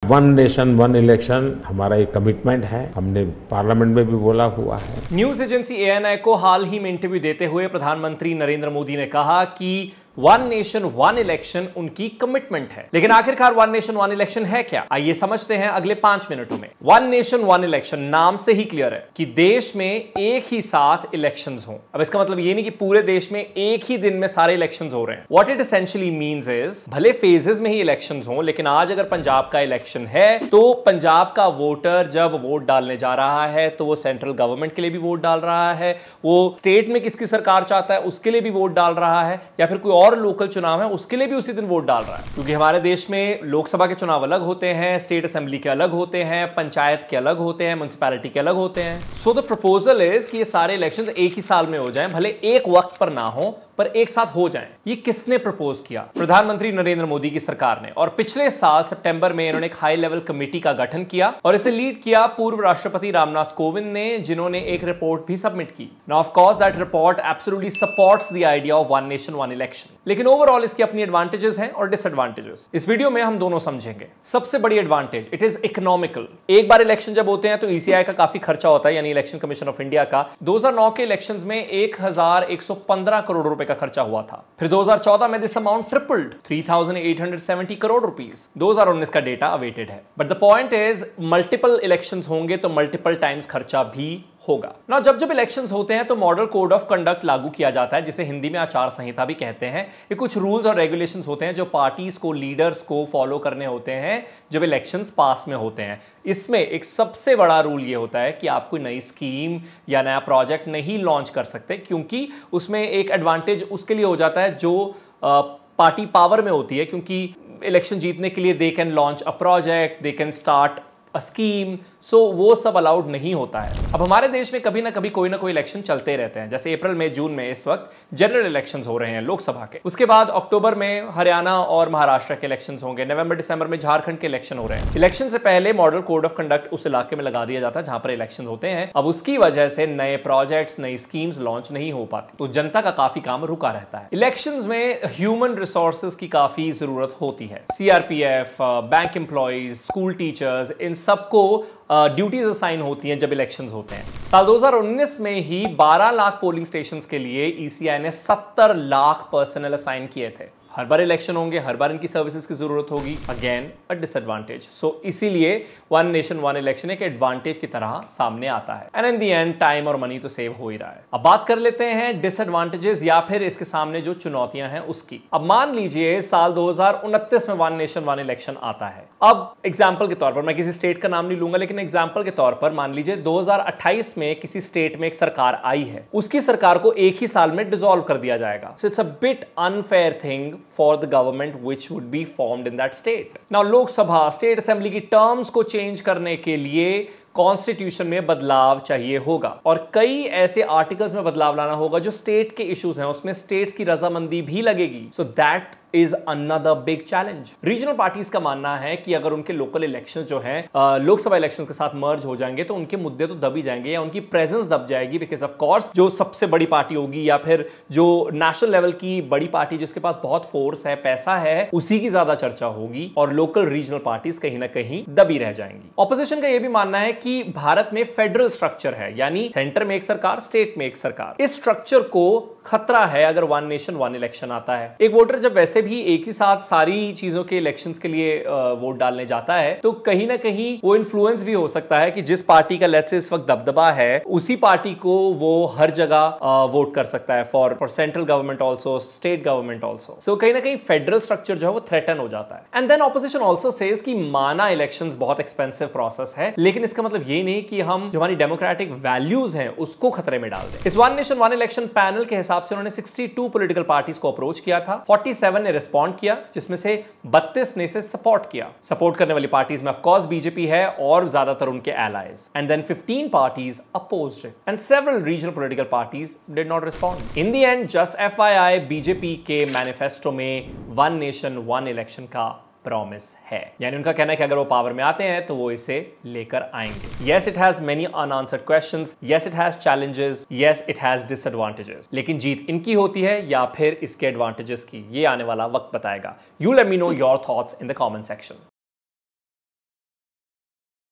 One nation one election हमारा एक commitment है, हमने पार्लियामेंट में भी बोला हुआ है। न्यूज एजेंसी ANI को हाल ही में इंटरव्यू देते हुए प्रधानमंत्री नरेंद्र मोदी ने कहा कि वन नेशन वन इलेक्शन उनकी कमिटमेंट है। लेकिन आखिरकार वन नेशन वन इलेक्शन है क्या, आइए समझते हैं अगले 5 मिनटों में। वन नेशन वन इलेक्शन नाम से ही क्लियर है कि देश में एक ही साथ इलेक्शंस हों। अब इसका मतलब ये नहीं कि पूरे देश में एक ही दिन में सारे इलेक्शंस हो रहे हैं। What it essentially means is भले फेजेस में ही इलेक्शंस हों, लेकिन आज अगर पंजाब का इलेक्शन है तो पंजाब का वोटर जब वोट डालने जा रहा है तो वो सेंट्रल गवर्नमेंट के लिए भी वोट डाल रहा है, वो स्टेट में किसकी सरकार चाहता है उसके लिए भी वोट डाल रहा है, या फिर कोई और लोकल चुनाव है उसके लिए भी उसी दिन वोट डाल रहा है। क्योंकि हमारे देश में लोकसभा के चुनाव अलग होते हैं, स्टेट असेंबली के अलग होते हैं, पंचायत के अलग होते हैं, म्युनिसिपैलिटी के अलग होते हैं। सो द प्रपोजल इज कि ये सारे इलेक्शंस एक ही साल में हो जाएं, भले एक वक्त पर ना हो पर एक साथ हो जाएं। ये किसने प्रपोज किया? प्रधानमंत्री नरेंद्र मोदी की सरकार ने। और पिछले साल सितंबर में इन्होंने एक हाई लेवल कमेटी का गठन किया और इसे लीड किया पूर्व राष्ट्रपति रामनाथ कोविंद ने, जिन्होंने एक रिपोर्ट भी सबमिट की। Now of course that report absolutely supports the idea of one nation one election. लेकिन ओवरऑल इसकी अपनी एडवांटेजेस हैं और डिसएडवांटेजेस। इस वीडियो में हम दोनों समझेंगे। सबसे बड़ी एडवांटेज, इट इज इकोनॉमिकल। एक बार इलेक्शन जब होते हैं तो ECI का काफी खर्चा होता है, यानी इलेक्शन कमीशन ऑफ इंडिया का। 2009 के इलेक्शंस में 1115 करोड़ रुपए का खर्चा हुआ था। फिर 2014 में this amount tripled, 3870 crore rupees. 2019 का डेटा अवेटेड है। But the point is multiple elections होंगे तो मल्टीपल टाइम्स खर्चा भी होगा ना। जब जब इलेक्शंस होते हैं तो मॉडल कोड ऑफ कंडक्ट लागू किया जाता है, जिसे हिंदी में आचार संहिता भी कहते हैं। ये कुछ रूल्स और रेगुलेशंस होते हैं जो पार्टीज को, लीडर्स को फॉलो करने होते हैं जब इलेक्शंस पास में होते हैं। इसमें एक सबसे बड़ा रूल ये होता है कि आप कोई नई स्कीम या नया प्रोजेक्ट नहीं लॉन्च कर सकते, क्योंकि उसमें एक एडवांटेज उसके लिए हो जाता है जो पार्टी पावर में होती है, क्योंकि इलेक्शन जीतने के लिए they can launch a project, they can start a scheme, so वो सब अलाउड नहीं होता है। अब हमारे देश में कभी ना कभी कोई ना कोई इलेक्शन चलते रहते हैं, जैसे अप्रैल में, जून में इस वक्त जनरल इलेक्शंस हो रहे हैं लोकसभा के। उसके बाद अक्टूबर में हरियाणा और महाराष्ट्र के इलेक्शंस होंगे, नवंबर दिसंबर में झारखंड के इलेक्शन हो रहे हैं। इलेक्शन से पहले मॉडल कोड ऑफ कंडक्ट उस इलाके में लगा दिया जाता है जहां पर इलेक्शन होते हैं। अब उसकी वजह से नए प्रोजेक्ट्स, नई स्कीम्स लॉन्च नहीं हो पाती, तो जनता का काफी काम रुका रहता है। इलेक्शंस में ह्यूमन रिसोर्सेज की काफी जरूरत होती है। CRPF, bank employees, school teachers, इन सबको ड्यूटीज असाइन होती हैं जब इलेक्शंस होते हैं। साल 2019 में ही 12 लाख पोलिंग स्टेशंस के लिए ECI ने 70 लाख पर्सनल असाइन किए थे। हर बार इलेक्शन होंगे, हर बार इनकी सर्विसेज की जरूरत होगी, अगेन अ डिसएडवांटेज। सो इसीलिए वन नेशन वन इलेक्शन एक एडवांटेज की तरह सामने आता है। And in the end time और मनी तो सेव हो ही रहा है। अब बात कर लेते हैं डिसएडवांटेजेस या फिर इसके सामने जो चुनौतियां हैं उसकी। अब मान लीजिए साल 2029 में वन नेशन वन इलेक्शन आता है। अब एग्जाम्पल के तौर पर, मैं किसी स्टेट का नाम नहीं लूंगा, लेकिन एग्जाम्पल के तौर पर मान लीजिए 2028 में किसी स्टेट में एक सरकार आई है, उसकी सरकार को एक ही साल में डिसॉल्व कर दिया जाएगा। So it's a bit unfair thing for the government which would be formed in that state. Now Lok Sabha, state assembly की टर्म्स को चेंज करने के लिए कॉन्स्टिट्यूशन में बदलाव चाहिए होगा और कई ऐसे आर्टिकल्स में बदलाव लाना होगा जो स्टेट के इश्यूज हैं, उसमें स्टेट्स की रजामंदी भी लगेगी। So that is another big challenge. Regional parties का मानना है कि अगर उनके लोकल इलेक्शंस जो हैं लोकसभा इलेक्शन के साथ मर्ज हो जाएंगे तो उनके मुद्दे तो दब ही जाएंगे या उनकी प्रेजेंस दब जाएगी, बिकॉज ऑफ कोर्स जो सबसे बड़ी पार्टी होगी या फिर जो नेशनल लेवल की बड़ी पार्टी जिसके पास बहुत फोर्स है, पैसा है, उसी की ज्यादा चर्चा होगी और लोकल रीजनल पार्टीज कहीं ना कहीं दबी रह जाएंगी। ऑपोजिशन का यह भी मानना है कि भारत में फेडरल स्ट्रक्चर है, यानी सेंटर में एक सरकार, स्टेट में एक सरकार। इस स्ट्रक्चर को खतरा है अगर वन नेशन वन इलेक्शन आता है। एक वोटर जब वैसे भी एक ही साथ सारी चीजों के इलेक्शंस के लिए वोट डालने जाता है तो कहीं ना कहीं वो इन्फ्लुएंस भी हो सकता है कि जिस पार्टी का लेट्स से इस वक्त दबदबा है उसी पार्टी को वो हर जगह वोट कर सकता है for central government also, state government also. So कहीं ना कहीं फेडरल स्ट्रक्चर जो है वो थ्रेटन हो जाता है। And then opposition also says कि माना इलेक्शंस बहुत एक्सपेंसिव प्रोसेस है, लेकिन इसका मतलब ये नहीं कि हम जो हमारी डेमोक्रेटिक वैल्यूज हैं उसको खतरे में डाल दें। इस one nation one election panel के हिसाब से उन्होंने 62 पॉलिटिकल पार्टीज को अप्रोच किया था, 47 ने रिस्पॉन्ड किया, जिसमें से 32 ने इसे सपोर्ट किया। सपोर्ट करने वाली पार्टीज में ऑफ कोर्स बीजेपी है और ज्यादातर उनके allies. And then 15 parties opposed it and several regional political parties did not respond. In the end just FYI, BJP के मैनिफेस्टो में वन नेशन वन इलेक्शन का प्रॉमिस है, यानी उनका कहना है कि अगर वो पावर में आते हैं तो वो इसे लेकर आएंगे। Yes, it has many unanswered questions, yes it has challenges, yes it has disadvantages, लेकिन जीत इनकी होती है या फिर इसके एडवांटेजेस की, ये आने वाला वक्त बताएगा। You let me know your thoughts in the comment section.